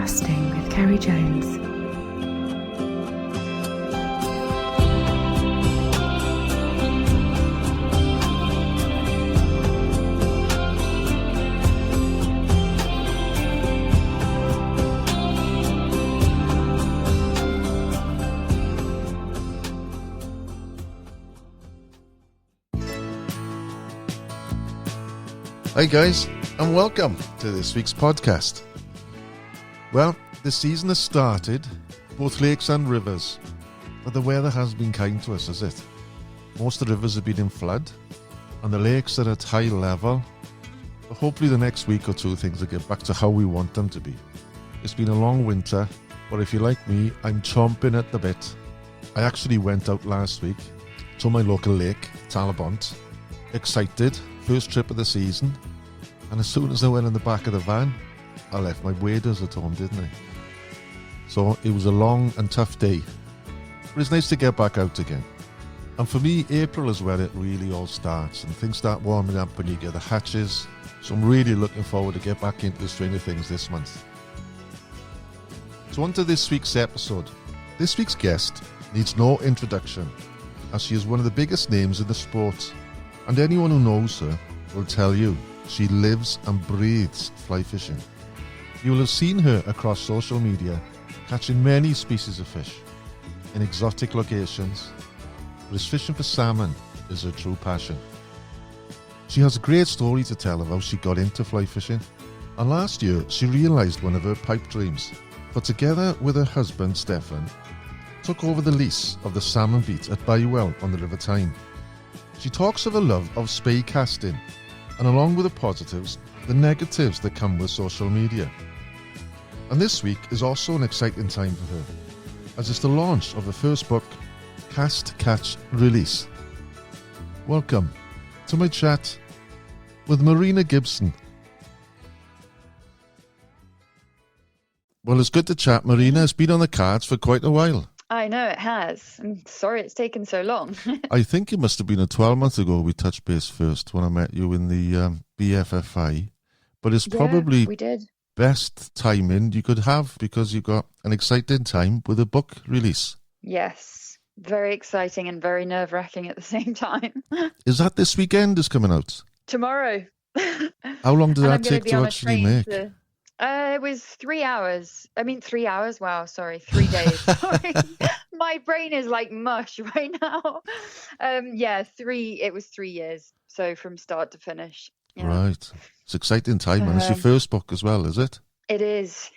Casting with Ceri Jones. Hi guys, and welcome to this week's podcast. Well, the season has started, both lakes and rivers, but the weather has been kind to us, has it? Most of the rivers have been in flood, and the lakes are at high level, but hopefully the next week or two things will get back to how we want them to be. It's been a long winter, but if you're like me, I'm chomping at the bit. I actually went out last week to my local lake, Talabont, excited, first trip of the season, and as soon as I went in the back of the van, I left my waders at home, didn't I? So it was a long and tough day, but it's nice to get back out again. And for me, April is where it really all starts and things start warming up when you get the hatches, so I'm really looking forward to get back into the swing of things this month. So on to this week's episode. This week's guest needs no introduction, as she is one of the biggest names in the sport, and anyone who knows her will tell you she lives and breathes fly fishing. You will have seen her across social media catching many species of fish in exotic locations, but as fishing for salmon is her true passion. She has a great story to tell of how she got into fly fishing, and last year she realised one of her pipe dreams, for together with her husband Stefan, took over the lease of the salmon beat at Bywell on the River Tyne. She talks of a love of spey casting, and along with the positives, the negatives that come with social media. And this week is also an exciting time for her, as it's the launch of her first book, Cast, Catch, Release. Welcome to my chat with Marina Gibson. Well, it's good to chat, Marina. It's been on the cards for quite a while. I know it has. I'm sorry it's taken so long. I think it must have been 12 months ago we touched base first when I met you in the BFFI. But it's probably we did. Best timing you could have because you got an exciting time with a book release. Yes. Very exciting and very nerve-wracking at the same time. Is that this weekend is coming out? Tomorrow. How long did that take to actually make? It was 3 hours. 3 hours. Wow, sorry, 3 days. Sorry. My brain is like mush right now. It was 3 years. So from start to finish. Yeah. Right. It's exciting time, and it's your first book as well, is it? It is.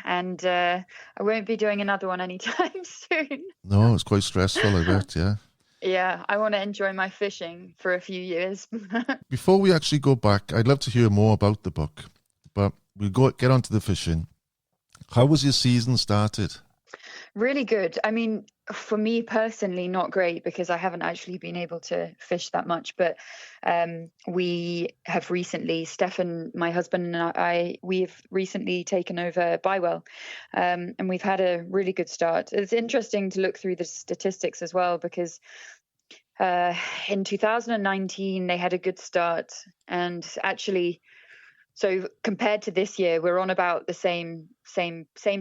And I won't be doing another one anytime soon. No, it's quite stressful, I bet, yeah. Yeah, I want to enjoy my fishing for a few years. Before we actually go back, I'd love to hear more about the book. But we'll get on to the fishing. How was your season started? Really good. For me personally, not great because I haven't actually been able to fish that much. But we have recently, Stefan, my husband, and we've recently taken over Bywell, and we've had a really good start. It's interesting to look through the statistics as well because in 2019 they had a good start, and actually. So compared to this year, we're on about the same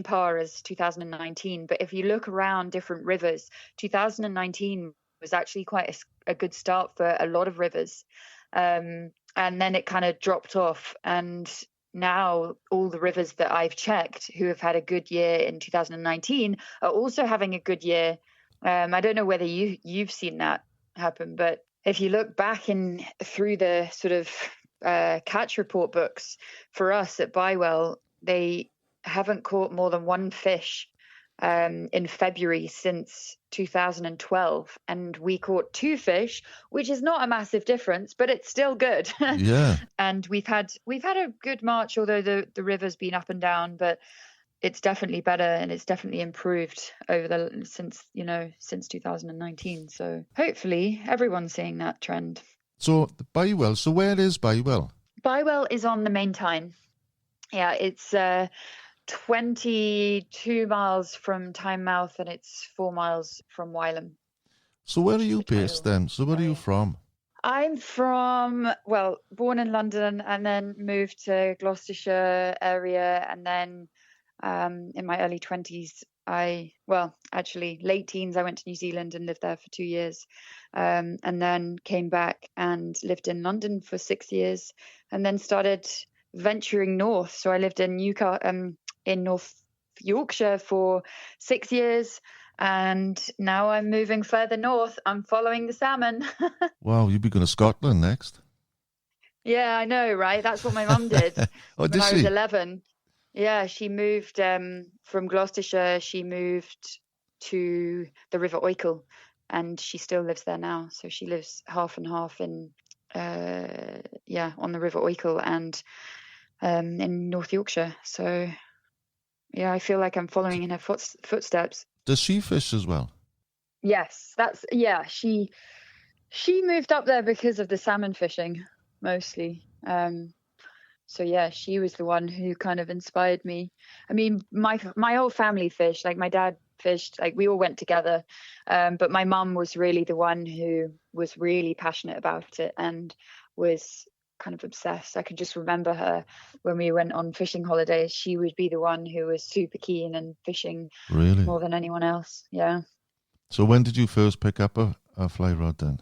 par as 2019. But if you look around different rivers, 2019 was actually quite a good start for a lot of rivers. And then it kind of dropped off. And now all the rivers that I've checked who have had a good year in 2019 are also having a good year. I don't know whether you've seen that happen, but if you look back through the sort of catch report books for us at Bywell, they haven't caught more than one fish in February since 2012, and we caught 2 fish, which is not a massive difference, but it's still good. Yeah. And we've had a good March, although the river's been up and down, but it's definitely better and it's definitely improved since 2019. So hopefully everyone's seeing that trend. So the Bywell. So where is Bywell? Bywell is on the main Tyne. Yeah, it's 22 miles from Tynemouth and it's 4 miles from Wylam. So where are you based then? So where are you from? I'm from, born in London and then moved to Gloucestershire area and then In my early 20s, actually late teens, I went to New Zealand and lived there for 2 years, and then came back and lived in London for 6 years, and then started venturing north. So I lived in Newcastle, in North Yorkshire for 6 years, and now I'm moving further north. I'm following the salmon. Wow, you'll be going to Scotland next. Yeah, I know, right? That's what my mum did Oh, when I was 11. Yeah, she moved from Gloucestershire. She moved to the River Oikel, and she still lives there now. So she lives half and half on the River Oikel and in North Yorkshire. So yeah, I feel like I'm following in her footsteps. Does she fish as well? Yes, she moved up there because of the salmon fishing mostly. So yeah, she was the one who kind of inspired me. I mean, my whole family fished. Like my dad fished. Like we all went together. But my mum was really the one who was really passionate about it and was kind of obsessed. I could just remember her when we went on fishing holidays. She would be the one who was super keen and fishing Really? more than anyone else. Yeah. So when did you first pick up a fly rod then?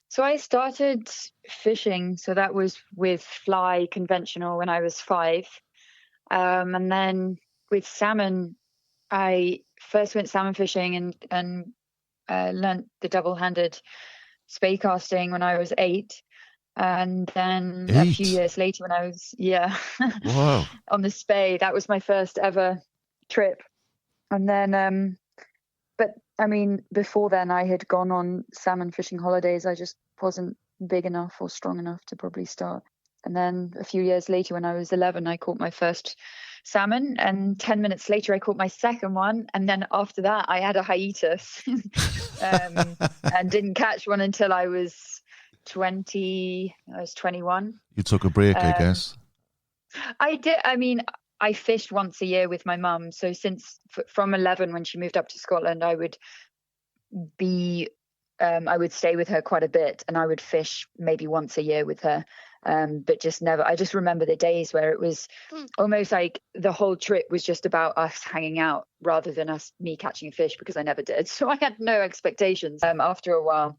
So I started fishing, so that was with fly conventional when I was 5. And then with salmon, I first went salmon fishing and learnt the double-handed spey casting when I was 8. And then 8? a few years later when I was, Wow. on the spey, that was my first ever trip. And then, but I mean, before then I had gone on salmon fishing holidays. I just wasn't big enough or strong enough to probably start. And then a few years later, when I was 11, I caught my first salmon, and 10 minutes later I caught my second one. And then after that I had a hiatus and didn't catch one until I was 21. You took a break, I guess. I did. I mean, I fished once a year with my mum. So from 11, when she moved up to Scotland, I would stay with her quite a bit, and I would fish maybe once a year with her. But just never. I just remember the days where it was almost like the whole trip was just about us hanging out rather than me catching a fish, because I never did. So I had no expectations after a while.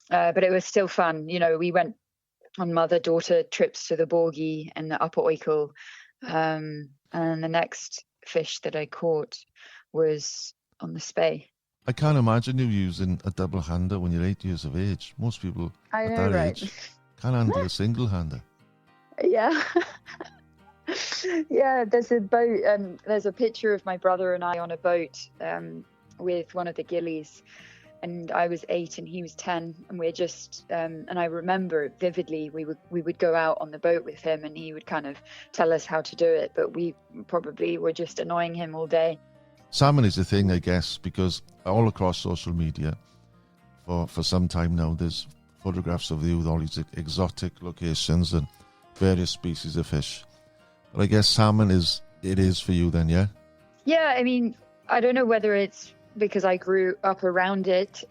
But it was still fun. You know, we went on mother-daughter trips to the Borgie and the Upper Oikel. And the next fish that I caught was on the spey. I can't imagine you using a double-hander when you're 8 years of age. Most people at that age can't handle a single-hander. Yeah. Yeah, there's a boat, there's a picture of my brother and I on a boat with one of the gillies, and I was 8 and he was 10, and we're just and I remember it vividly. We would go out on the boat with him and he would kind of tell us how to do it, but we probably were just annoying him all day. Salmon is the thing, I guess, because all across social media for some time now, there's photographs of you with all these exotic locations and various species of fish. But I guess salmon is for you then, yeah? Yeah, I mean, I don't know whether it's because I grew up around it,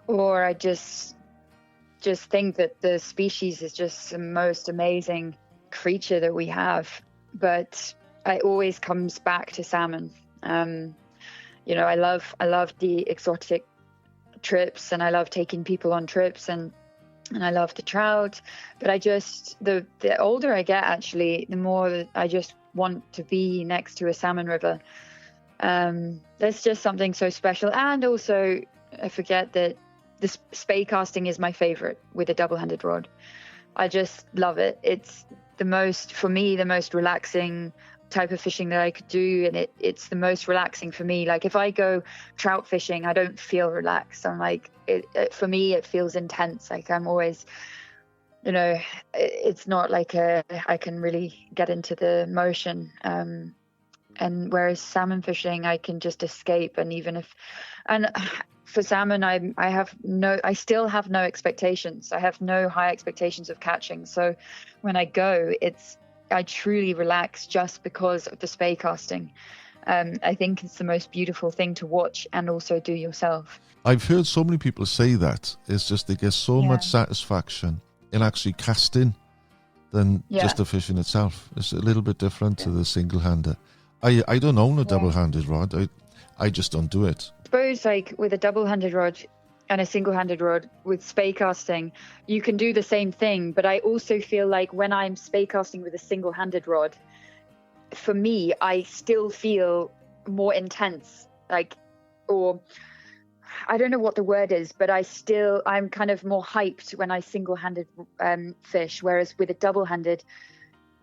or I just think that the species is just the most amazing creature that we have. But it always comes back to salmon. You know, I love the exotic trips, and I love taking people on trips, and I love the trout. But the older I get, actually, the more I just want to be next to a salmon river. There's just something so special. And also, I forget that the spey casting is my favorite with a double-handed rod. I just love it. It's the most relaxing type of fishing that I could do, and it's the most relaxing for me. Like if I go trout fishing, I don't feel relaxed. I'm like, for me it feels intense. Like I'm always, you know, it's not like I can really get into the motion. And whereas salmon fishing, I can just escape. And for salmon, I still have no expectations. I have no high expectations of catching. So when I go, I truly relax just because of the spey casting. I think it's the most beautiful thing to watch and also do yourself. I've heard so many people say that. It's just they get so much satisfaction in actually casting than Yeah. just the fishing itself. It's a little bit different to the single-hander. I don't own a double-handed rod. I just don't do it. I suppose like with a double-handed rod and a single-handed rod with spey casting, you can do the same thing. But I also feel like when I'm spey casting with a single-handed rod, for me, I still feel more intense, like, or I don't know what the word is, but I'm kind of more hyped when I single-handed fish, whereas with a double-handed,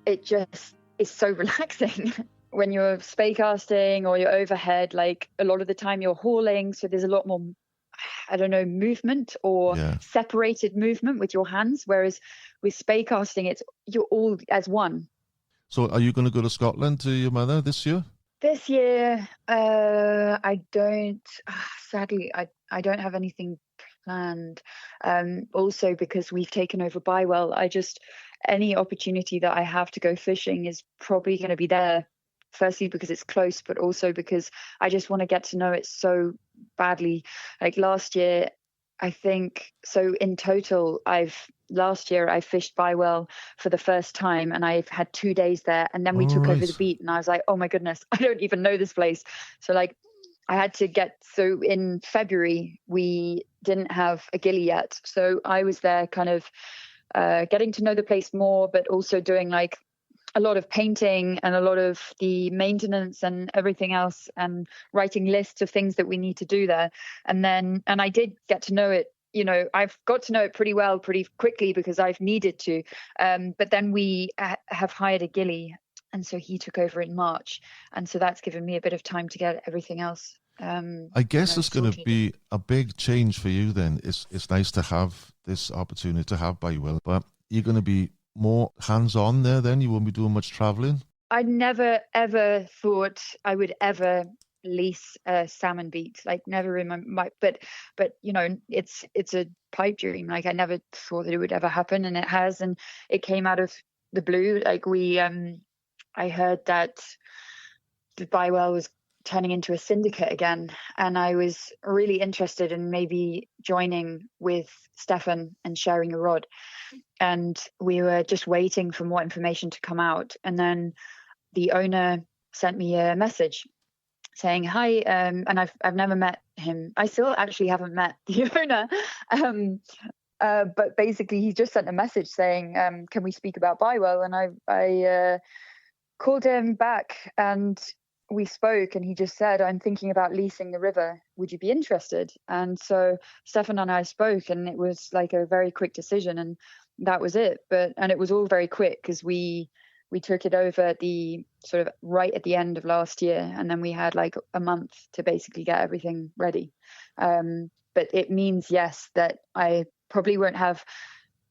it just is so relaxing. When you're spey casting or you're overhead, like a lot of the time you're hauling, so there's a lot more, I don't know, movement or separated movement with your hands, whereas with spey casting, you're all as one. So are you going to go to Scotland to your mother this year? This year, I don't, sadly, I don't have anything planned. Also because we've taken over Bywell, any opportunity that I have to go fishing is probably going to be there. Firstly, because it's close, but also because I just want to get to know it so badly. Like last year, I think, so in total, last year I fished Bywell for the first time and I've had 2 days there, and then we took over the beat and I was like, oh my goodness, I don't even know this place. So like I had to so in February, we didn't have a gilly yet. So I was there kind of getting to know the place more, but also doing like a lot of painting and a lot of the maintenance and everything else, and writing lists of things that we need to do there. And I did get to know it, I've got to know it pretty well, pretty quickly because I've needed to. But then we have hired a gilly, and so he took over in March. And so that's given me a bit of time to get everything else. I guess it's going to be a big change for you then. It's nice to have this opportunity to have Bywell, but you're going to be more hands-on there then? You won't be doing much traveling? I never ever thought I would ever lease a salmon beat, like never in my but it's a pipe dream. Like I never thought that it would ever happen, and it has, and it came out of the blue. Like I heard that the Bywell was turning into a syndicate again, and I was really interested in maybe joining with Stefan and sharing a rod. And we were just waiting for more information to come out. And then the owner sent me a message saying, hi, and I've never met him. I still actually haven't met the owner. But basically he just sent a message saying, can we speak about Bywell? And I called him back and we spoke, and he just said, I'm thinking about leasing the river. Would you be interested? And so Stefan and I spoke, and it was like a very quick decision, and that was it. And it was all very quick because we took it over the sort of right at the end of last year, and then we had like a month to basically get everything ready. But it means, yes, that I probably won't have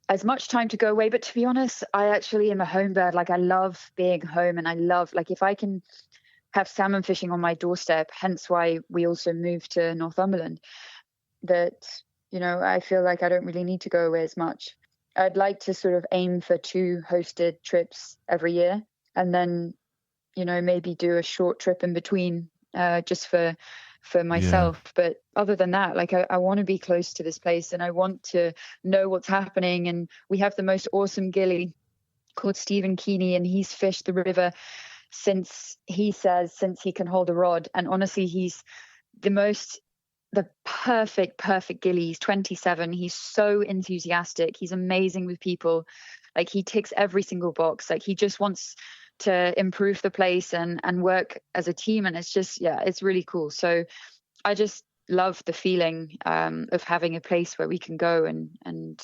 as much time to go away. But to be honest, I actually am a home bird. Like I love being home, and I love, like, if I can have salmon fishing on my doorstep, hence why we also moved to Northumberland, that, I feel like I don't really need to go away as much. I'd like to sort of aim for 2 hosted trips every year, and then, maybe do a short trip in between, just for myself. Yeah. But other than that, like I want to be close to this place, and I want to know what's happening. And we have the most awesome gilly called Stephen Keeney, and he's fished the river since he can hold a rod. And honestly, he's the perfect gilly. He's 27. He's so enthusiastic. He's amazing with people. Like he ticks every single box. Like he just wants to improve the place and work as a team. And it's just, it's really cool. So I just love the feeling of having a place where we can go and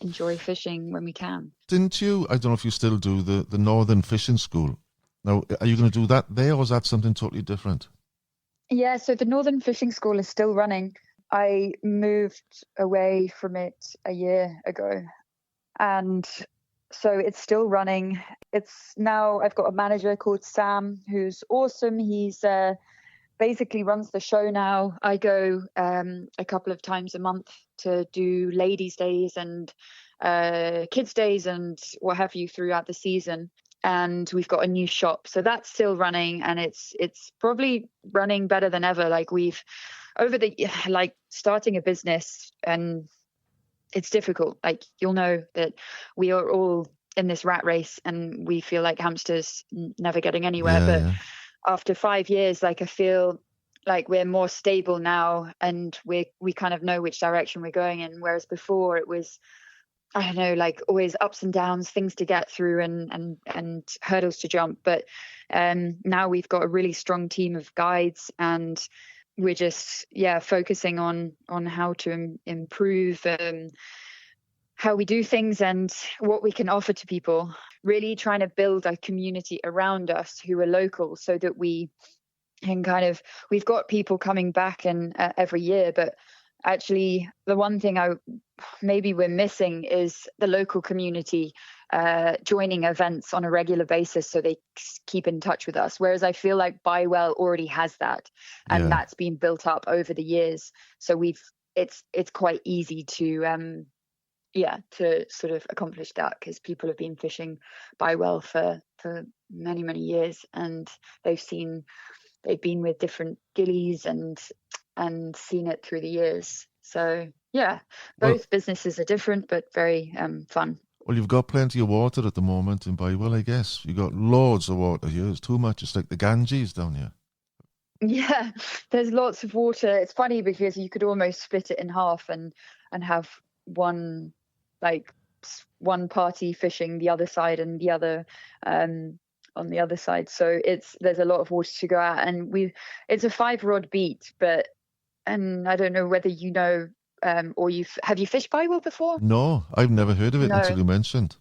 enjoy fishing when we can. Didn't you, I don't know if you still do, the Northern Fishing School. Now, are you going to do that there, or is that something totally different? Yeah, so the Northern Fishing School is still running. I moved away from it a year ago, and so it's still running. It's now, I've got a manager called Sam who's awesome. He's basically runs the show now. I go a couple of times a month to do ladies' days and kids' days and what have you throughout the season. And we've got a new shop, so that's still running, and it's probably running better than ever. Like we've starting a business, and it's difficult. Like you'll know that we are all in this rat race, and we feel like hamsters never getting anywhere. But after 5 years, like I feel like we're more stable now, and we kind of know which direction we're going in. Whereas before it was, I don't know, like always ups and downs, things to get through and hurdles to jump. But now we've got a really strong team of guides, and we're just focusing on how to improve how we do things and what we can offer to people. Really trying to build a community around us who are local, so that we can we've got people coming back and every year, but actually the one thing maybe we're missing is the local community joining events on a regular basis, so they keep in touch with us. Whereas I feel like Buy Well already has that, and that's been built up over the years. So it's quite easy to sort of accomplish that, because people have been fishing Buy Well for many, many years, and they've been with different gillies and seen it through the years. So both businesses are different, but very fun. Well, you've got plenty of water at the moment in Buy Well, I guess. You've got loads of water here. It's too much. It's like the Ganges down here. Yeah, there's lots of water. It's funny because you could almost split it in half and have one party fishing the other side and the other on the other side. So there's a lot of water to go at, and it's a 5-rod beat, and I don't know whether you know or have you fished Buy Well before? No, I've never heard of it until you mentioned.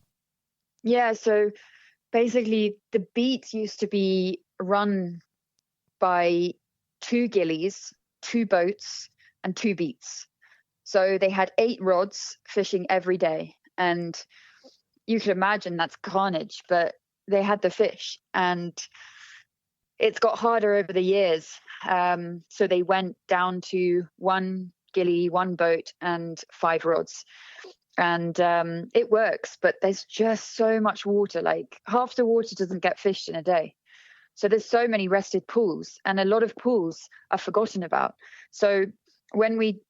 Yeah, so basically the beat used to be run by 2 gillies, 2 boats, and 2 beats. So they had 8 rods fishing every day, and you can imagine that's carnage, but they had the fish, and it's got harder over the years. So they went down to 1 gilly, 1 boat, and 5 rods. And it works, but there's just so much water. Like half the water doesn't get fished in a day. So there's so many rested pools, and a lot of pools are forgotten about. So when we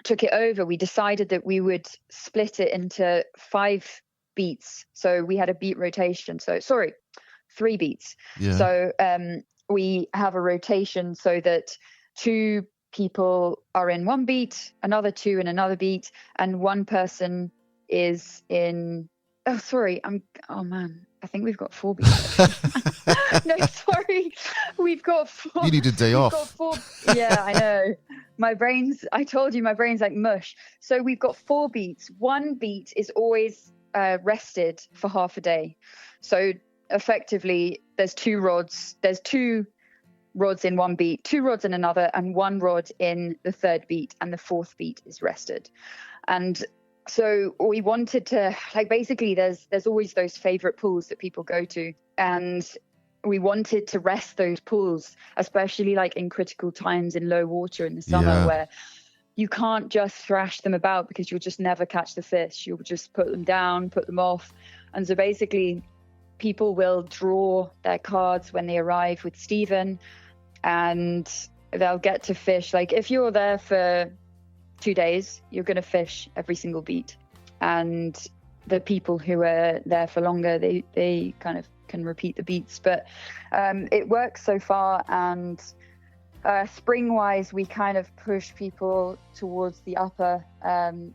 took it over, we decided that we would split it into 5 beats. So we had a beat rotation. 3 beats. Yeah. So we have a rotation so that 2 people are in 1 beat, another 2 in another beat, and 1 person is in. I think we've got 4 beats. No, sorry. We've got 4. You need a day off. Yeah, I know. I told you my brain's like mush. So we've got 4 beats. 1 beat is always rested for half a day. So effectively there's 2 rods. There's 2 rods in 1 beat, 2 rods in another, and 1 rod in the 3rd beat, and the 4th beat is rested. And so we wanted to, basically there's always those favorite pools that people go to, and we wanted to rest those pools, especially in critical times in low water in the summer, where you can't just thrash them about because you'll just never catch the fish. You'll just put them down, put them off. And so basically people will draw their cards when they arrive with Stephen, and they'll get to fish. If you're there for 2 days, you're going to fish every single beat. And the people who are there for longer, they kind of can repeat the beats. But it works so far. And spring-wise, we kind of push people towards the upper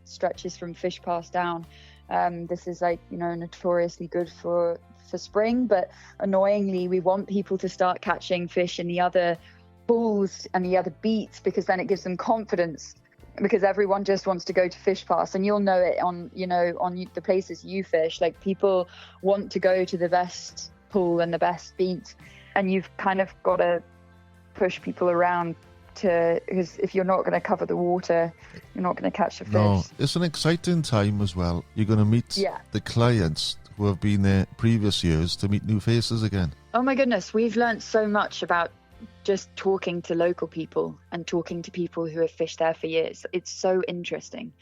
stretches from Fish Pass down. This is notoriously good for spring, but annoyingly we want people to start catching fish in the other pools and the other beats, because then it gives them confidence, because everyone just wants to go to Fish Pass, and you'll know it on the places you fish. People want to go to the best pool and the best beat, and you've kind of got to push people around because if you're not going to cover the water, you're not going to catch the fish. No, it's an exciting time as well. You're going to meet the clients who have been there previous years, to meet new faces again. Oh my goodness, we've learned so much about just talking to local people and talking to people who have fished there for years. It's so interesting.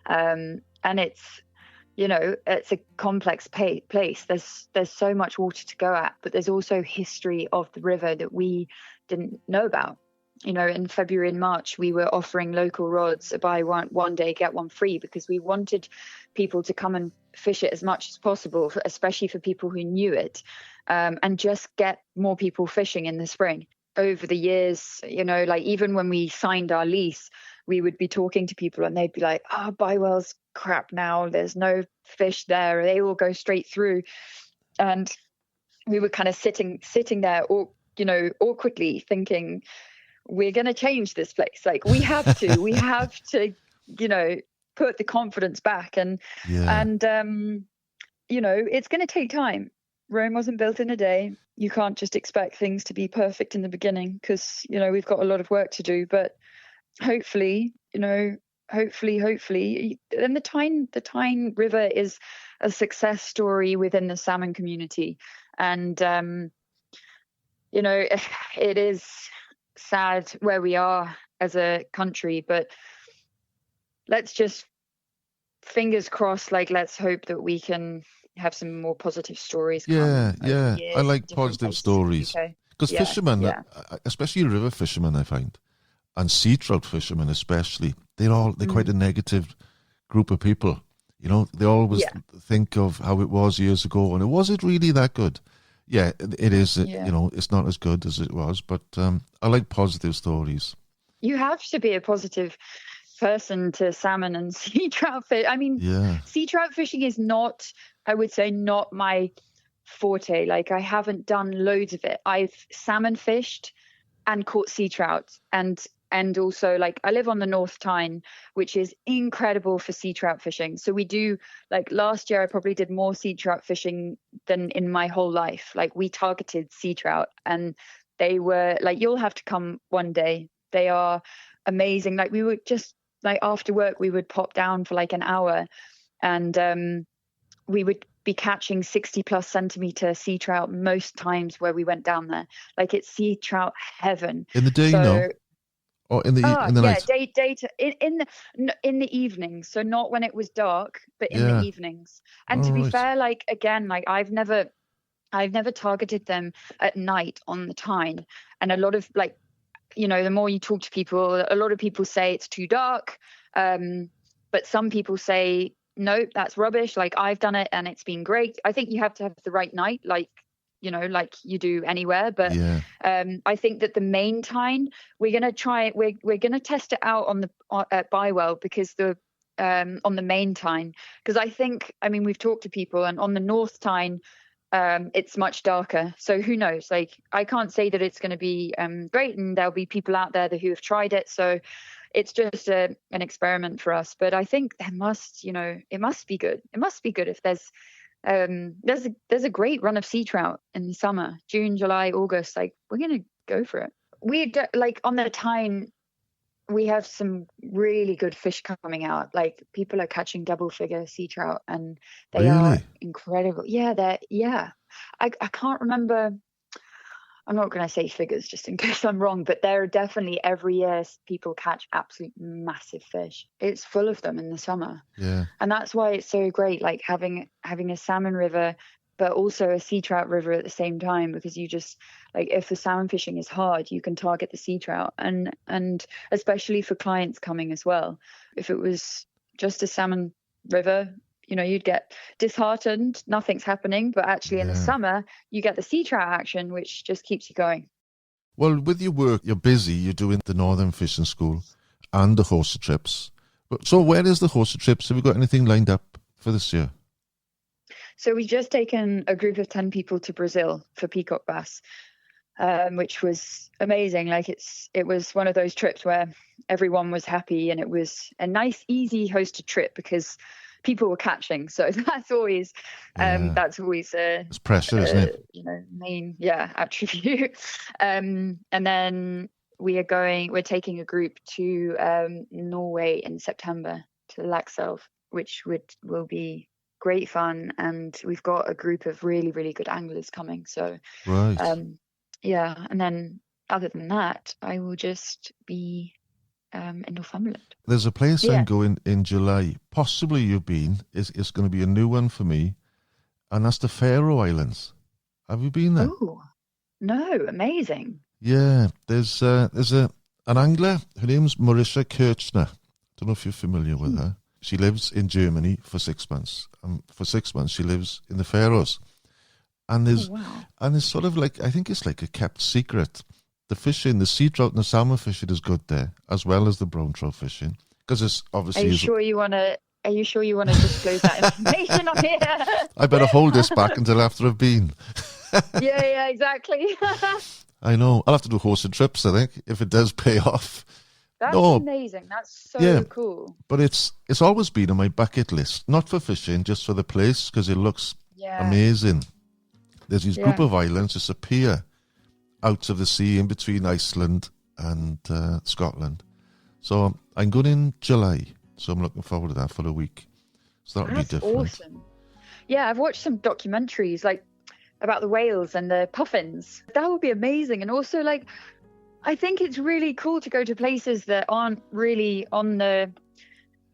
And it's a complex place. There's so much water to go at, but there's also history of the river that we didn't know about. In February and March, we were offering local rods, buy one day, get one free, because we wanted people to come and fish it as much as possible, especially for people who knew it, and just get more people fishing in the spring. Over the years, like even when we signed our lease, we would be talking to people and they'd be like, oh, Bywell's crap now. There's no fish there. They all go straight through. And we were kind of sitting there, or, awkwardly thinking, we're going to change this place. Like we have to, put the confidence back. And it's going to take time. Rome wasn't built in a day. You can't just expect things to be perfect in the beginning, because, we've got a lot of work to do. But hopefully, and the Tyne River is a success story within the salmon community. And, it is sad where we are as a country, but let's just, fingers crossed, let's hope that we can have some more positive stories. I like positive stories, because fishermen, especially river fishermen, I find, and sea trout fishermen especially, they're quite a negative group of people. They always think of how it was years ago, and was it really that good? Yeah, it is. It's not as good as it was, but I like positive stories. You have to be a positive person to salmon and sea trout fish. I mean, sea trout fishing is not, I would say, not my forte. I haven't done loads of it. I've salmon fished and caught sea trout, and also I live on the North Tyne, which is incredible for sea trout fishing. So we do, last year I probably did more sea trout fishing than in my whole life. We targeted sea trout, and they were you'll have to come one day. They are amazing. We would just after work, we would pop down for an hour, and we would be catching 60+ centimeter sea trout most times where we went down there. It's sea trout heaven. In the day, or in the night? In the evening. So not when it was dark, but in the evenings. And to be fair, again, I've never targeted them at night on the Tyne. And a lot of the more you talk to people, a lot of people say it's too dark. But some people say, no, that's rubbish. I've done it and it's been great. I think you have to have the right night, like you do anywhere. But I think that the main Tyne, we're going to test it out at Bywell, because on the main Tyne, because we've talked to people, and on the North Tyne, it's much darker. So who knows? I can't say that it's going to be great, and there'll be people out there who have tried it. So it's just an experiment for us. But I think it must be good. It must be good if there's a great run of sea trout in the summer, June, July, August. We're going to go for it. We on the Tyne, we have some really good fish coming out. People are catching double figure sea trout, and they are incredible. I can't remember. I'm not going to say figures just in case I'm wrong, but there are definitely, every year people catch absolute massive fish. It's full of them in the summer. Yeah. And that's why it's so great, having a salmon river, but also a sea trout river at the same time, because you just, if the salmon fishing is hard, you can target the sea trout, and especially for clients coming as well. If it was just a salmon river, you'd get disheartened, nothing's happening. But actually in the summer, you get the sea trout action, which just keeps you going. Well, with your work, you're busy. You're doing the Northern Fishing School and the horse trips. So where is the horse trips? Have you got anything lined up for this year? So we've just taken a group of 10 people to Brazil for peacock bass, which was amazing. It was one of those trips where everyone was happy, and it was a nice, easy hosted trip because people were catching. So that's always it's pressure, isn't it? Main attribute. And then we're taking a group to Norway in September, to Laxelv, which will be great fun. And we've got a group of really, really good anglers coming. So right. And then other than that, I will just be in Northumberland. There's a place I'm going in July. Possibly you've been. It's going to be a new one for me, and that's the Faroe Islands. Have you been there? Oh, no! Amazing. Yeah, there's an angler. Her name's Marissa Kirchner. Don't know if you're familiar with her. She lives in Germany for 6 months. For 6 months, she lives in the Faroes. And there's, wow. and it's sort of like, I think it's like a kept secret. The fishing, the sea trout and the salmon fishing is good there, as well as the brown trout fishing. Because it's obviously... Are you sure you want to disclose that information on here? I better hold this back until after I've been. Yeah, exactly. I know. I'll have to do horse and trips, I think, if it does pay off. That's amazing. That's so cool. But it's always been on my bucket list. Not for fishing, just for the place, because it looks amazing. There's this group of islands just appear out of the sea in between Iceland and Scotland. So I'm going in July. So I'm looking forward to that for a week. So that'll be different. Awesome. Yeah, I've watched some documentaries like about the whales and the puffins. That would be amazing. And also, like, I think it's really cool to go to places that aren't really on the,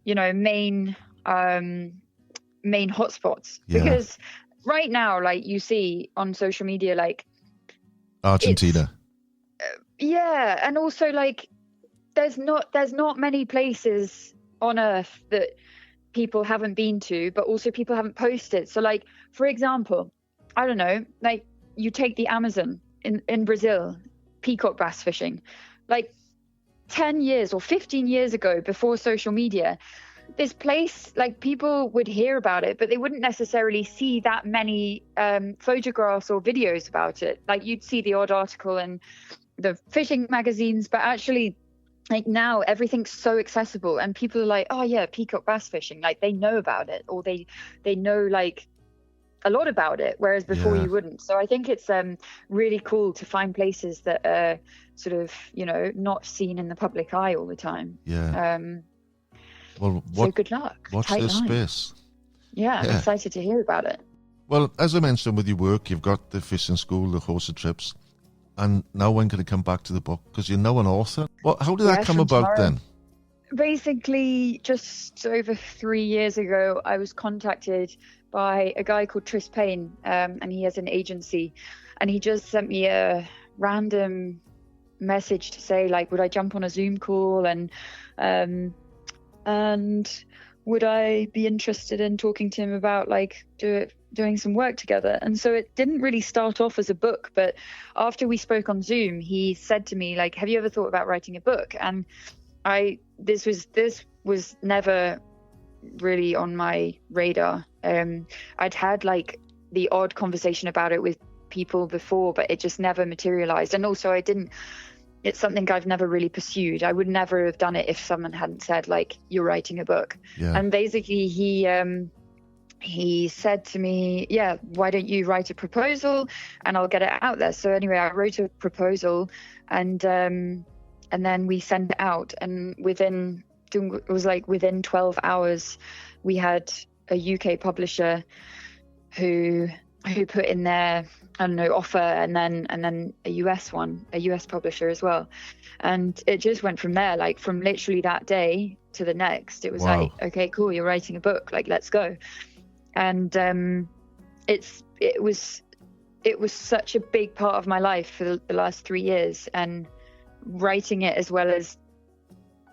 main hotspots. Yeah. Because right now, like, you see on social media, like, Argentina. And also, like, there's not many places on Earth that people haven't been to, but also people haven't posted. So, like, for example, I don't know, like, you take the Amazon in Brazil, peacock bass fishing, like 10 years or 15 years ago, before social media, this place, like, people would hear about it, but they wouldn't necessarily see that many photographs or videos about it. Like, you'd see the odd article in the fishing magazines, but actually, like, now everything's so accessible and people are like, oh yeah, peacock bass fishing, like, they know about it, or they know, like, a lot about it, whereas before you wouldn't. So I think it's really cool to find places that are sort of, not seen in the public eye all the time. So good luck. Watch this space. Yeah, I'm excited to hear about it. Well, as I mentioned with your work, you've got the fishing school, the horse and trips, and now when can it come back to the book? Because you're now an author. Well, how did that come about then? Basically, just over 3 years ago, I was contacted by a guy called Tris Payne, and he has an agency, and he just sent me a random message to say, like, would I jump on a Zoom call, and would I be interested in talking to him about, like, doing some work together. And so it didn't really start off as a book, but after we spoke on Zoom, he said to me, like, have you ever thought about writing a book? And this was never really on my radar. I'd had, like, the odd conversation about it with people before, but it just never materialized. And also it's something I've never really pursued. I would never have done it if someone hadn't said, like, you're writing a book. And basically he said to me, why don't you write a proposal and I'll get it out there. So anyway, I wrote a proposal, and then we sent it out, and within 12 hours we had a UK publisher who put in their, I don't know, offer, and then a US publisher as well. And it just went from there, like, from literally that day to the next. It was like, okay, cool, you're writing a book, like, let's go. And it was such a big part of my life for the last 3 years, and writing it, as well as,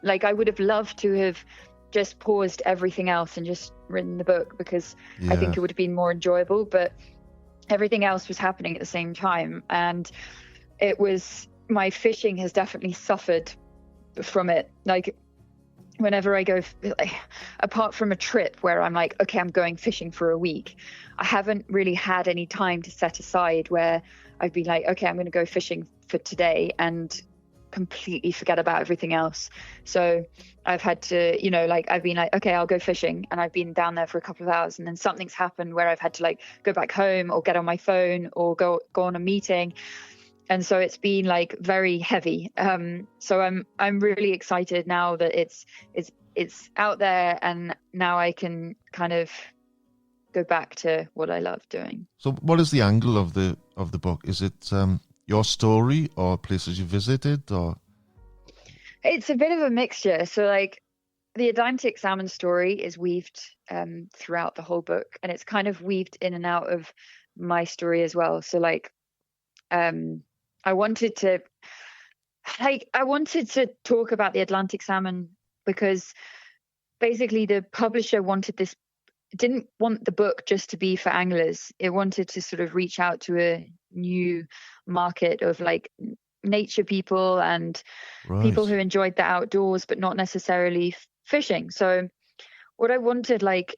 like, I would have loved to have just paused everything else and just written the book, because I think it would have been more enjoyable, but everything else was happening at the same time. And my fishing has definitely suffered from it. Like, whenever I go, like, apart from a trip where I'm like, okay, I'm going fishing for a week, I haven't really had any time to set aside where I've been like, okay, I'm going to go fishing for today and completely forget about everything else. So I've had to, I've been like, okay, I'll go fishing, and I've been down there for a couple of hours, and then something's happened where I've had to, like, go back home or get on my phone or go on a meeting. And so it's been, like, very heavy. So I'm really excited now that it's out there, and now I can kind of go back to what I love doing. So what is the angle of the book? Is it your story or places you visited, or? It's a bit of a mixture. So, like, the Atlantic salmon story is weaved throughout the whole book, and it's kind of weaved in and out of my story as well. So, like, I wanted to talk about the Atlantic salmon because basically the publisher didn't want the book just to be for anglers. It wanted to sort of reach out to a new market of like nature people and people who enjoyed the outdoors, but not necessarily fishing. So what I wanted, like,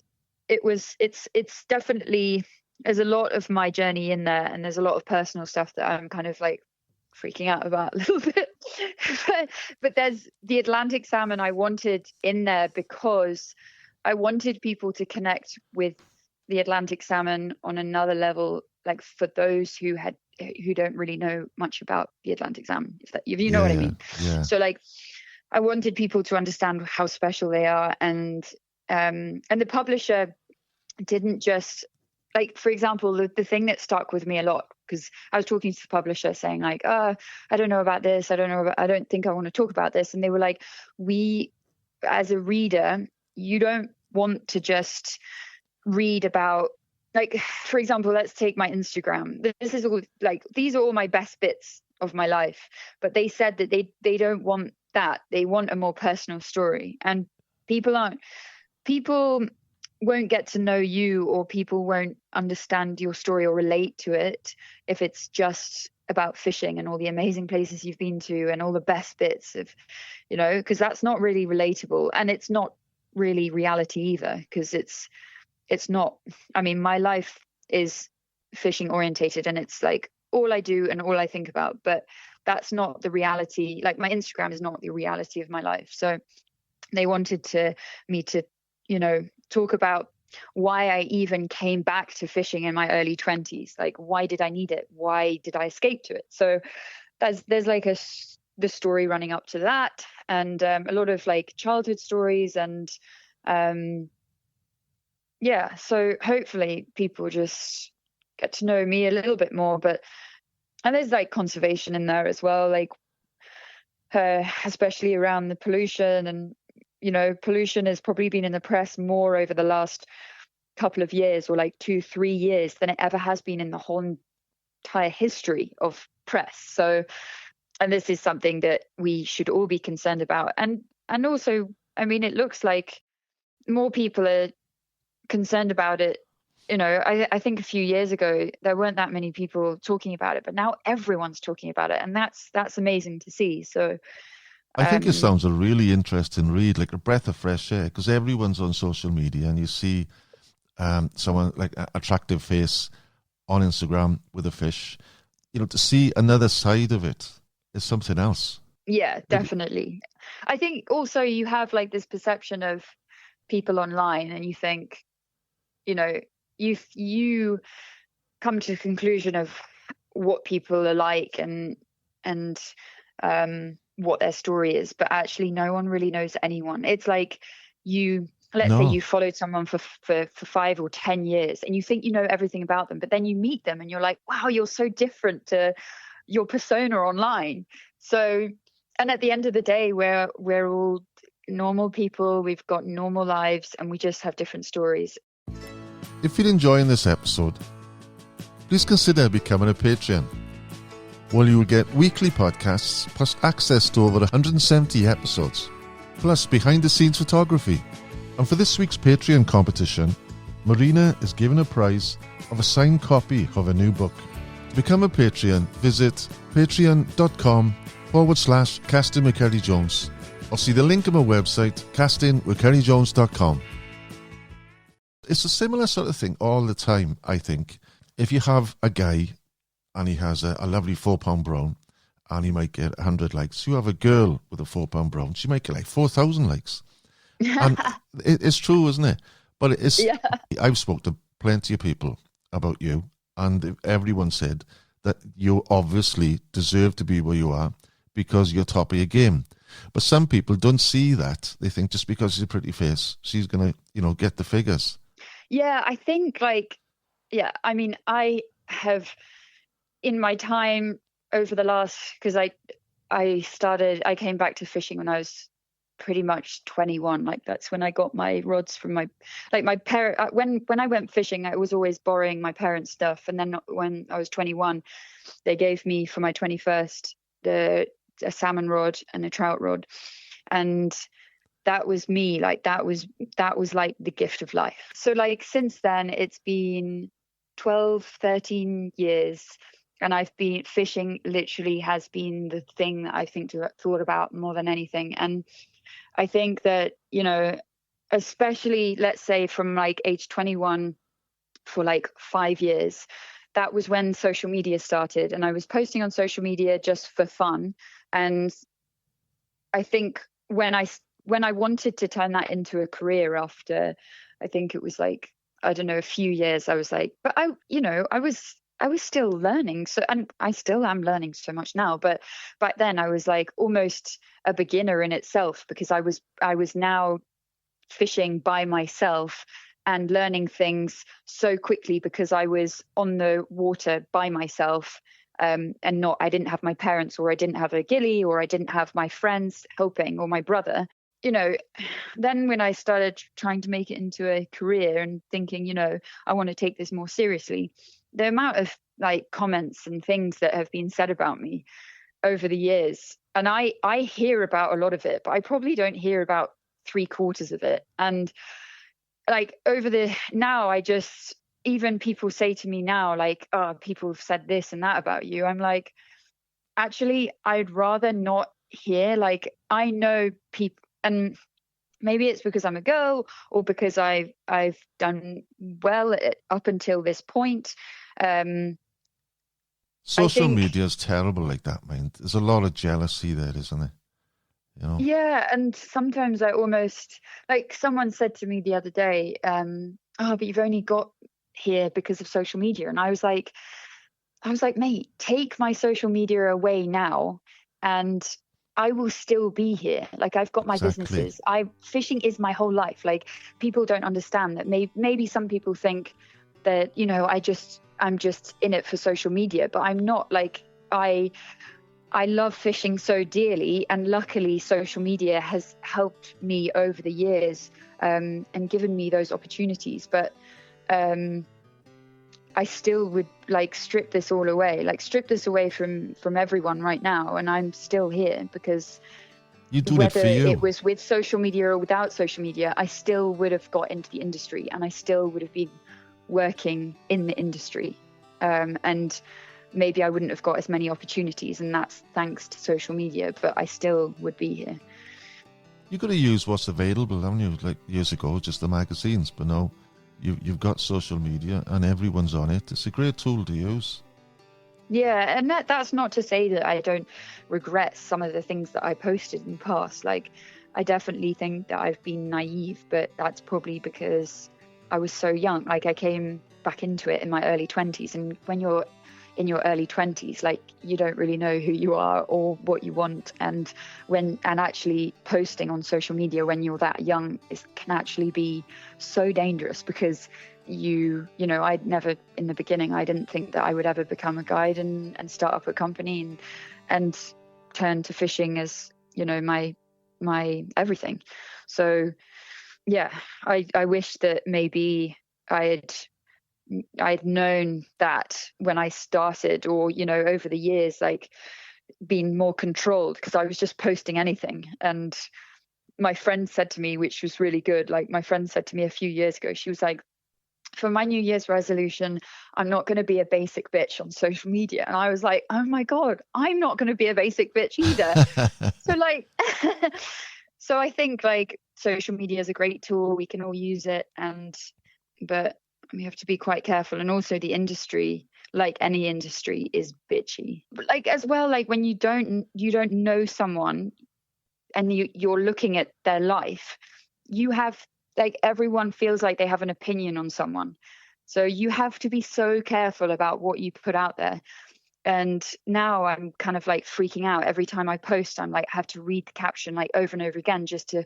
it's definitely, there's a lot of my journey in there, and there's a lot of personal stuff that I'm kind of like freaking out about a little bit. but there's the Atlantic salmon I wanted in there because I wanted people to connect with the Atlantic salmon on another level, like for those who don't really know much about the Atlantic salmon, if you know what I mean. Yeah. So like I wanted people to understand how special they are, and the publisher didn't just, like, for example, the thing that stuck with me a lot, because I was talking to the publisher saying like, I don't know about this, I don't think I want to talk about this, and they were like, we as a reader, you don't want to just read about, like, for example, let's take my Instagram. This is all, like, these are all my best bits of my life, but they said that they don't want that. They want a more personal story, and people won't get to know you, or people won't understand your story or relate to it if it's just about fishing and all the amazing places you've been to and all the best bits of, because that's not really relatable, and it's not really reality either, because it's not, I mean, my life is fishing orientated, and it's like all I do and all I think about, but that's not the reality. Like, my Instagram is not the reality of my life. So they wanted me to talk about why I even came back to fishing in my early 20s. Like, why did I need it? Why did I escape to it? So there's like the story running up to that, and a lot of like childhood stories, and so hopefully people just get to know me a little bit more. And there's like conservation in there as well, like especially around the pollution. And pollution has probably been in the press more over the last couple of years, or like 2-3 years, than it ever has been in the whole entire history of press. So, and this is something that we should all be concerned about. And also, I mean, it looks like more people are concerned about it. I think a few years ago there weren't that many people talking about it, but now everyone's talking about it, and that's amazing to see. So I think it sounds a really interesting read, like a breath of fresh air, because everyone's on social media, and you see someone like an attractive face on Instagram with a fish. To see another side of it is something else. Yeah, definitely. I think also you have like this perception of people online, and you think, you come to the conclusion of what people are like and what their story is, but actually no one really knows anyone. It's like let's say you followed someone for 5 or 10 years, and you think you know everything about them, but then you meet them and you're like, wow, you're so different to your persona online. So, and at the end of the day, we're all normal people, we've got normal lives, and we just have different stories. If you're enjoying this episode, please consider becoming a Patreon, where you will get weekly podcasts plus access to over 170 episodes, plus behind-the-scenes photography. And for this week's Patreon competition, Marina is given a prize of a signed copy of a new book. To become a Patreon, visit patreon.com/Casting with Ceri Jones, or see the link on my website, castingwithcerijones.com. It's a similar sort of thing all the time, I think. If you have a guy and he has a lovely 4-pound brown, and he might get 100 likes. You have a girl with a 4-pound brown, she might get like 4,000 likes. And it's true, isn't it? But it's. Yeah. I've spoken to plenty of people about you, and everyone said that you obviously deserve to be where you are because you're top of your game. But some people don't see that. They think just because she's a pretty face, she's going to, get the figures. Yeah, I think I mean, I have, in my time over the last, because I came back to fishing when I was pretty much 21. Like, that's when I got my rods from my parent. When I went fishing, I was always borrowing my parents' stuff. And then when I was 21, they gave me for my 21st a salmon rod and a trout rod. And that was me. Like that was like the gift of life. So like since then it's been 12, 13 years, and I've been fishing literally has been the thing that I think thought about more than anything. And I think that, you know, especially let's say from like age 21 for like 5 years, that was when social media started, and I was posting on social media just for fun. And I think when I wanted to turn that into a career after, I think it was like, I don't know, a few years, I was like, but I was still learning. So, and I still am learning so much now, but back then I was like almost a beginner in itself, because I was now fishing by myself and learning things so quickly because I was on the water by myself. And I didn't have my parents, or I didn't have a ghillie, or I didn't have my friends helping, or my brother. You know, then when I started trying to make it into a career and thinking, you know, I want to take this more seriously, the amount of like comments and things that have been said about me over the years, and I hear about a lot of it, but I probably don't hear about 3/4 of it. And like now I just, even people say to me now, like, oh, people have said this and that about you. I'm like, actually, I'd rather not hear. Like, I know people, and maybe it's because I'm a girl, or because I've done well up until this point. Social media is terrible like that, man. There's a lot of jealousy there, isn't there? You know? Yeah, and sometimes I almost, like, someone said to me the other day, oh, but you've only got here because of social media. And I was like, mate, take my social media away now and I will still be here. Like, I've got my businesses. Fishing is my whole life. Like, people don't understand that. Maybe some people think that, you know, I'm just in it for social media, but I'm not. Like, I love fishing so dearly, and luckily social media has helped me over the years, and given me those opportunities. But I still would like strip this all away, from everyone right now, and I'm still here because whether it was with social media or without social media, I still would have got into the industry, and I still would have been working in the industry, and maybe I wouldn't have got as many opportunities, and that's thanks to social media, but I still would be here. You've got to use what's available, haven't you? Like years ago, just the magazines, but now you've got social media and everyone's on it. It's a great tool to use. Yeah, and that's not to say that I don't regret some of the things that I posted in the past. Like, I definitely think that I've been naive, but that's probably because I was so young. Like, I came back into it in my early 20s, and when you're in your early 20s, like, you don't really know who you are or what you want, and actually posting on social media when you're that young can actually be so dangerous, because you know, I'd never, in the beginning, I didn't think that I would ever become a guide and start up a company and turn to fishing as, you know, my everything. So yeah, I wish that maybe I'd known that when I started, or, you know, over the years, like, been more controlled, because I was just posting anything. And my friend said to me, which was really good, like, my friend said to me a few years ago, she was like, for my New Year's resolution, I'm not going to be a basic bitch on social media. And I was like, oh my God, I'm not going to be a basic bitch either. So like, so I think like social media is a great tool. We can all use it. But we have to be quite careful. And also the industry, like any industry, is bitchy. But like as well, like when you don't know someone and you're looking at their life, you have, like, everyone feels like they have an opinion on someone. So you have to be so careful about what you put out there. And now I'm kind of like freaking out every time I post. I'm like, I have to read the caption like over and over again just to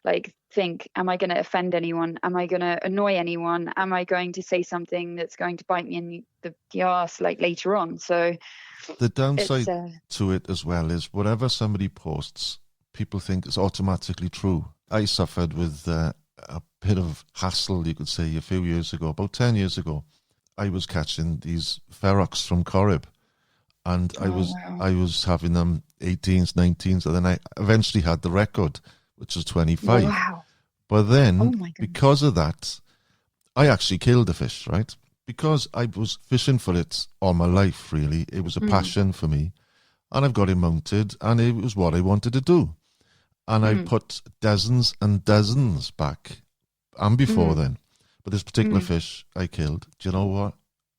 like think, am I going to offend anyone? Am I going to annoy anyone? Am I going to say something that's going to bite me in the arse like later on? So the downside to it as well is whatever somebody posts, people think is automatically true. I suffered with a bit of hassle, you could say, a few years ago, about 10 years ago. I was catching these ferox from Corrib, and I was having them 18s, 19s, and then I eventually had the record which was 25. Wow. But Oh then, my goodness. because of that, I actually killed the fish, right? Because I was fishing for it all my life, really. It was a passion for me. And I've got it mounted, and it was what I wanted to do. And I put dozens and dozens back, and before then. But this particular fish I killed, do you know what?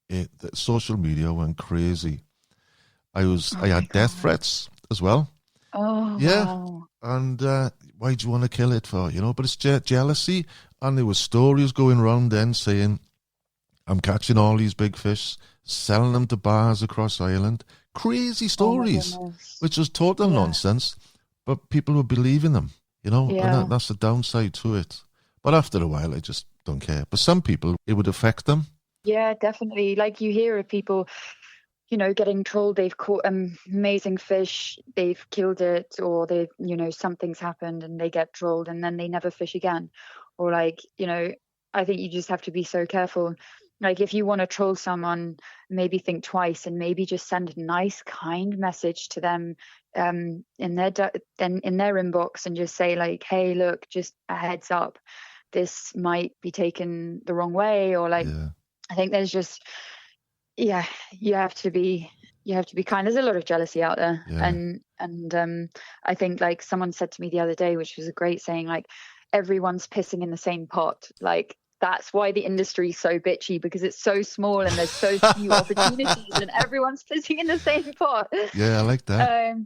The social media went crazy. I had death threats as well. Oh, Yeah. wow. And why do you want to kill it for? But it's jealousy. And there were stories going around then saying, I'm catching all these big fish, selling them to bars across Ireland. Crazy stories, which was total nonsense. But people were believing them, and that's the downside to it. But after a while, I just don't care. But some people, it would affect them. Yeah, definitely. Like you hear of people, getting trolled. They've caught amazing fish, they've killed it, or they, something's happened and they get trolled and then they never fish again. Or I think you just have to be so careful. Like if you want to troll someone, maybe think twice and maybe just send a nice, kind message to them in their inbox and just say like, hey, look, just a heads up, this might be taken the wrong way. Or I think there's just, you have to be kind. There's a lot of jealousy out there. And I think like someone said to me the other day, which was a great saying, like everyone's pissing in the same pot. Like that's why the industry is so bitchy, because it's so small and there's so few opportunities and everyone's pissing in the same pot. Yeah, I like that.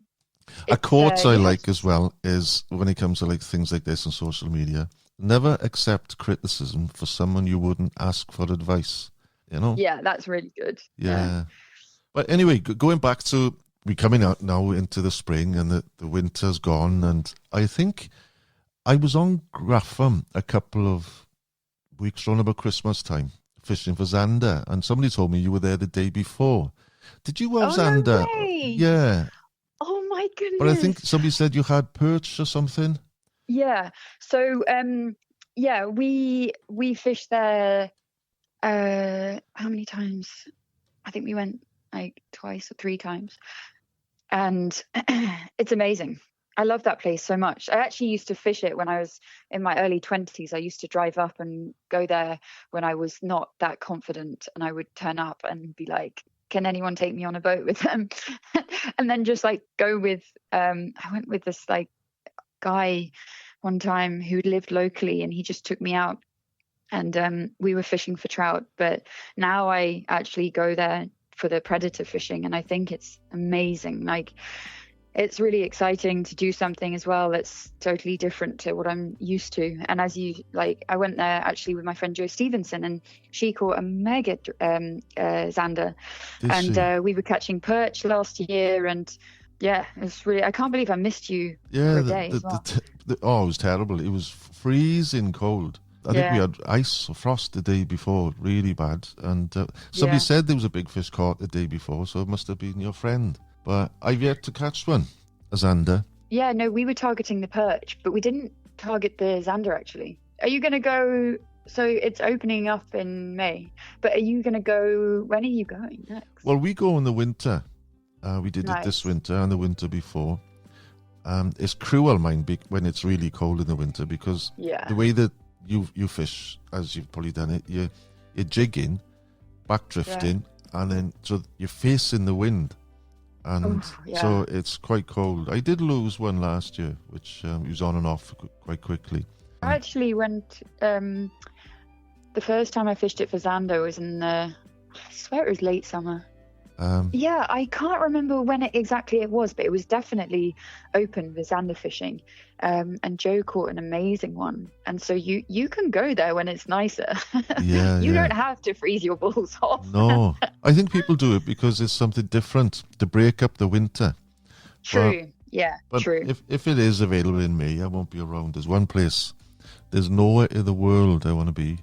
A quote I like as well is when it comes to like things like this on social media, never accept criticism for someone you wouldn't ask for advice. Yeah, that's really good. Yeah. But anyway, going back to, we're coming out now into the spring and the winter's gone, and I think I was on Graffham a couple of weeks around about Christmas time fishing for zander, and somebody told me you were there the day before. Did you have zander? No way. Yeah. Oh my goodness. But I think somebody said you had perch or something. Yeah. So we fished there how many times? I think we went like twice or three times, and it's amazing. I love that place so much. I actually used to fish it when I was in my early 20s. I used to drive up and go there when I was not that confident, and I would turn up and be like, can anyone take me on a boat with them? And then just like go with I went with this like guy one time who lived locally, and he just took me out, and we were fishing for trout. But now I actually go there for the predator fishing, and I think it's amazing. Like it's really exciting to do something as well that's totally different to what I'm used to. And as you like, I went there actually with my friend Jo Stevenson, and she caught a mega zander, and we were catching perch last year, and yeah, it's really, I can't believe I missed you for a day as well. It was terrible. It was freezing cold. I think we had ice or frost the day before, really bad. And somebody said there was a big fish caught the day before, so it must have been your friend. But I've yet to catch one, a zander. Yeah, no, we were targeting the perch, but we didn't target the zander actually. Are you going to go? So it's opening up in May, but are you going to go? When are you going next? Well, we go in the winter. We did it this winter and the winter before. It's cruel, when it's really cold in the winter, because the way that you fish, as you've probably done it, you're jigging, back drifting, and then so you're facing the wind. And so it's quite cold. I did lose one last year, which was on and off quite quickly. I actually went, the first time I fished it for zander was I swear it was late summer. I can't remember when exactly it was, but it was definitely open with zander fishing. And Jo caught an amazing one. And so you can go there when it's nicer. You don't have to freeze your balls off. No, I think people do it because it's something different to break up the winter. True. But true. If it is available in May, I won't be around. There's one place, there's nowhere in the world I want to be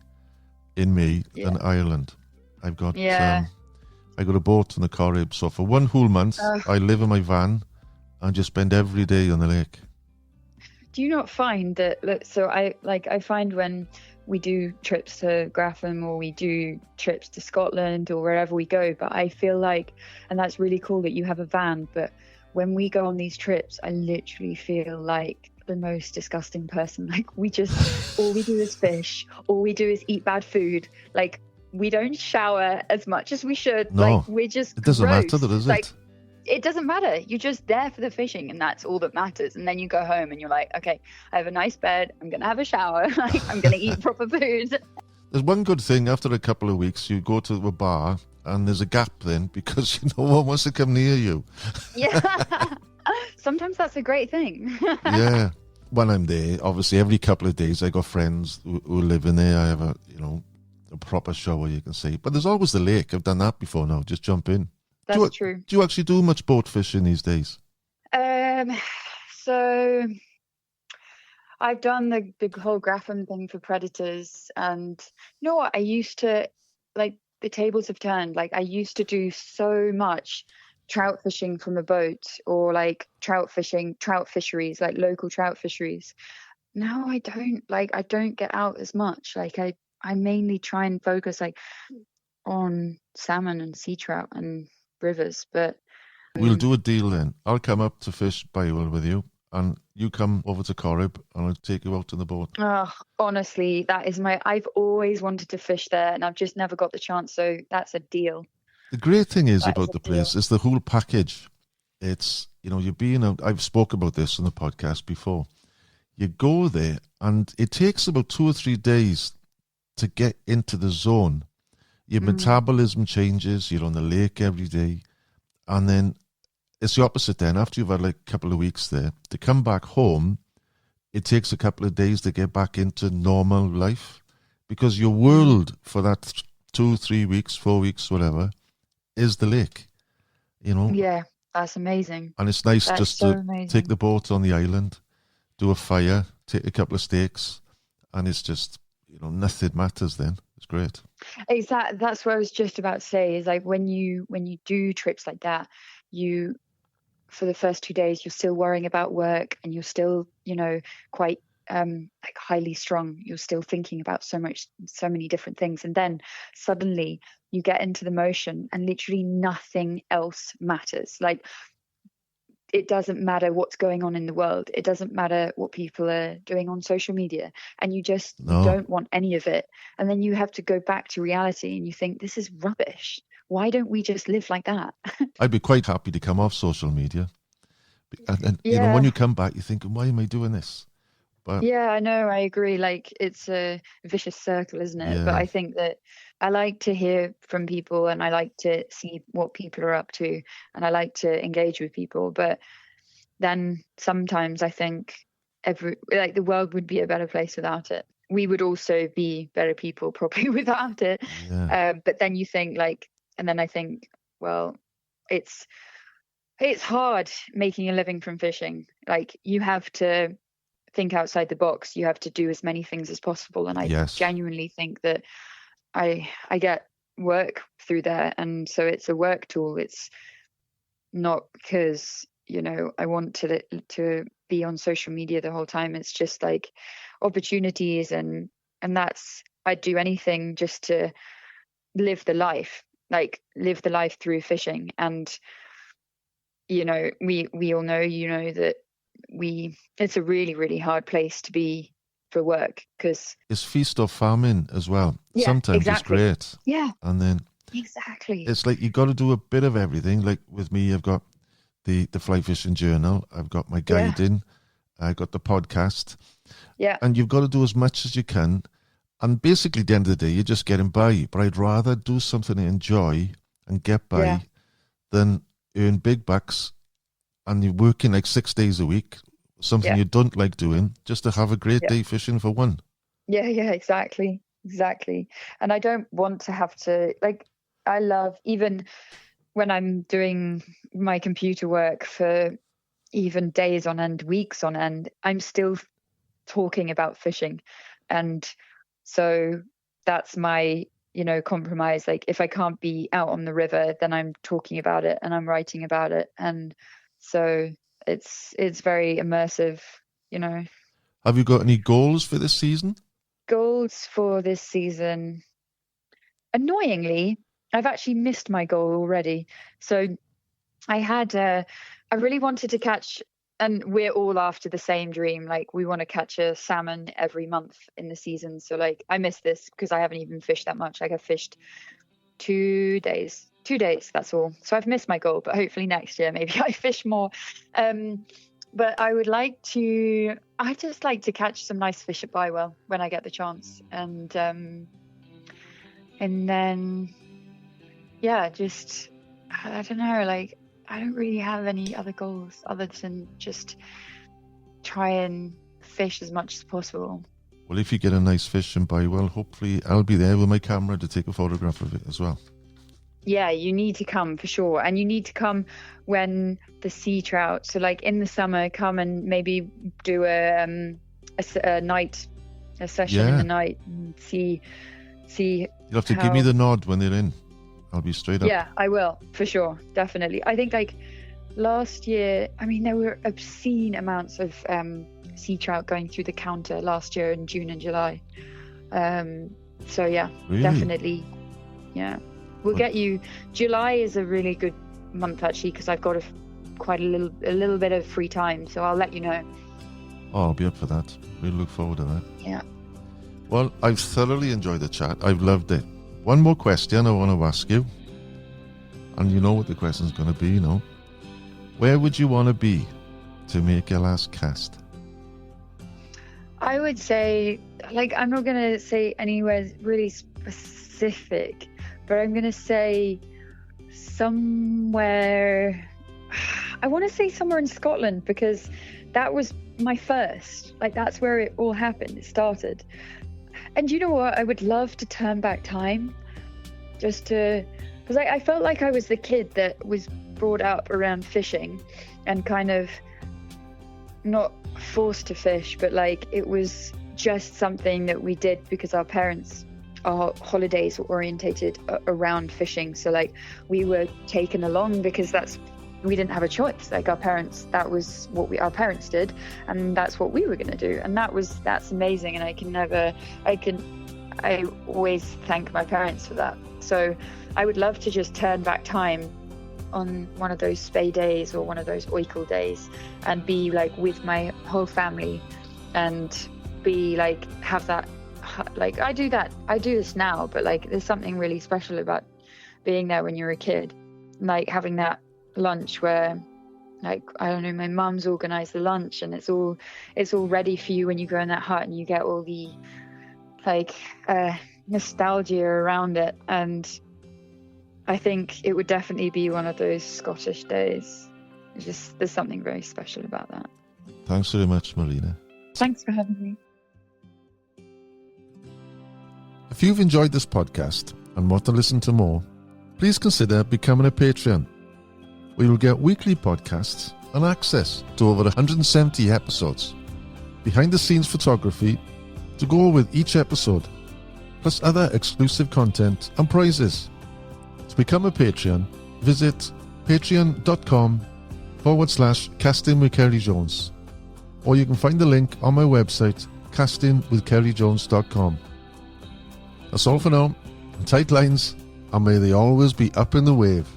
in May than Ireland. I've got I got a boat in the Corrib, so for one whole month I live in my van and just spend every day on the lake. Do you not find that? So I find when we do trips to Graffham or we do trips to Scotland or wherever we go, but I feel like, and that's really cool that you have a van, but when we go on these trips, I literally feel like the most disgusting person. Like we just, all we do is fish. All we do is eat bad food. Like we don't shower as much as we should. No, Like we're just it doesn't gross. matter, though, does Like it? it doesn't matter. You're just there for the fishing, and that's all that matters. And then you go home and you're like, okay, I have a nice bed. I'm gonna have a shower. Like I'm gonna eat proper food. There's one good thing. After a couple of weeks, you go to a bar and there's a gap then because no one wants to come near you. Yeah. Sometimes that's a great thing. Yeah. When I'm there, obviously every couple of days I got friends who live in there. I have a proper shower, you can see. But there's always the lake. I've done that before now. Just jump in. That's true. Do you actually do much boat fishing these days? So I've done the whole Grapham thing for predators, and you know what? I used to, like, the tables have turned. Like I used to do so much trout fishing from a boat, or like trout fisheries, like local trout fisheries. Now I don't get out as much. Like I mainly try and focus like on salmon and sea trout and rivers. But We'll do a deal then. I'll come up to fish Bywell with you, and you come over to Corrib, and I'll take you out on the boat. oh, honestly, that is I've always wanted to fish there, and I've just never got the chance. So that's a deal. The great thing is That about is a the place is the whole package. It's, I've spoke about this on the podcast before. You go there and it takes about 2 or 3 days to get into the zone. Your metabolism changes, you're on the lake every day. And then it's the opposite then. After you've had like a couple of weeks there, to come back home, it takes a couple of days to get back into normal life. Because your world for that 2, 3 weeks, 4 weeks, whatever, is the lake, Yeah, that's amazing. And it's nice That's just so to amazing. take the boat on the island, do a fire, take a couple of steaks, and it's just, nothing matters then. It's great. Exactly. That's what I was just about to say, is like when you do trips like that, you, for the first 2 days, you're still worrying about work, and you're still, quite like highly strung. You're still thinking about so many different things, and then suddenly you get into the motion and literally nothing else matters. Like it doesn't matter what's going on in the world. It doesn't matter what people are doing on social media, and you just No. don't want any of it. And then you have to go back to reality, and you think, this is rubbish. Why don't we just live like that? I'd be quite happy to come off social media. And Yeah. when you come back, you're thinking, why am I doing this? But Yeah, I know. I agree. Like it's a vicious circle, isn't it? Yeah. But I think that I like to hear from people, and I like to see what people are up to, and I like to engage with people. But then sometimes I think the world would be a better place without it. We would also be better people probably without it. yeah, But then you think and then I think, well, it's hard making a living from fishing. Like you have to think outside the box. You have to do as many things as possible. And I Yes. genuinely think that I get work through there. And so it's a work tool. It's not because, I want to be on social media the whole time. It's just like opportunities, and that's, I'd do anything just to live the life through fishing. And, we all know, that it's a really, really hard place to be for work, because it's feast or famine as well. Yeah, Sometimes exactly. it's great. yeah, And then exactly. it's like you got to do a bit of everything. Like with me, I've got the Flyfishing journal. I've got my guiding. I've got the podcast. Yeah. And you've got to do as much as you can. And basically, at the end of the day, you're just getting by. But I'd rather do something I enjoy and get by Yeah. than earn big bucks and you're working like 6 days a week, something Yeah. you don't like doing, just to have a great Yeah. day fishing for one. Yeah, exactly. And I don't want to have to, I love, even when I'm doing my computer work for even days on end, weeks on end, I'm still talking about fishing. And so that's my, compromise. Like if I can't be out on the river, then I'm talking about it and I'm writing about it. And so it's very immersive, Have you got any goals for this season? Goals for this season. Annoyingly, I've actually missed my goal already. So I really wanted to catch and we're all after the same dream. Like, we want to catch a salmon every month in the season. So like, I miss this because I haven't even fished that much. Like, I've fished 2 days, that's all. So I've missed my goal, but hopefully next year maybe I fish more. But I just like to catch some nice fish at Bywell when I get the chance. And then, yeah, just, I don't know, like, I don't really have any other goals other than just try and fish as much as possible. Well, if you get a nice fish in Bywell, hopefully I'll be there with my camera to take a photograph of it as well. Yeah, you need to come for sure. And you need to come when the sea trout, so like in the summer, come and maybe do a session in the night and see. You'll have to give me the nod when they're in. I'll be straight up. Yeah, I will, for sure, definitely. I think like last year, I mean, there were obscene amounts of sea trout going through the counter last year in June and July. So yeah, really? Definitely, yeah. We'll get you. July is a really good month actually, because I've got quite a little bit of free time, so I'll let you know. Oh, I'll be up for that. We'll look forward to that. Yeah. Well, I've thoroughly enjoyed the chat. I've loved it. One more question I want to ask you, and you know what the question's going to be, you know. Where would you want to be to make your last cast? I would say, like, I'm not going to say anywhere really specific, but I'm going to say somewhere, I want to say somewhere in Scotland, because that was my first, like, that's where it all happened. It started. And you know what? I would love to turn back time just to, because I felt like I was the kid that was brought up around fishing and kind of not forced to fish, but like it was just something that we did because our holidays were orientated around fishing. So like we were taken along because we didn't have a choice. Like our parents, that was what our parents did, and that's what we were going to do. And that's amazing. And I always thank my parents for that. So I would love to just turn back time on one of those spay days or one of those oikle days and be like with my whole family and be like, have that, like I do this now, but like there's something really special about being there when you're a kid, like having that lunch where, like, I don't know, my mum's organised the lunch and it's all ready for you when you go in that hut, and you get all the like nostalgia around it. And I think it would definitely be one of those Scottish days. There's something very special about that. Thanks very much, Marina. Thanks for having me. If you've enjoyed this podcast and want to listen to more, please consider becoming a Patreon. We will get weekly podcasts and access to over 170 episodes, behind-the-scenes photography to go with each episode, plus other exclusive content and prizes. To become a Patreon, visit patreon.com/casting with Ceri Jones, or you can find the link on my website, castingwithcerijones.com. That's all for now. Tight lines, and may they always be up in the wave.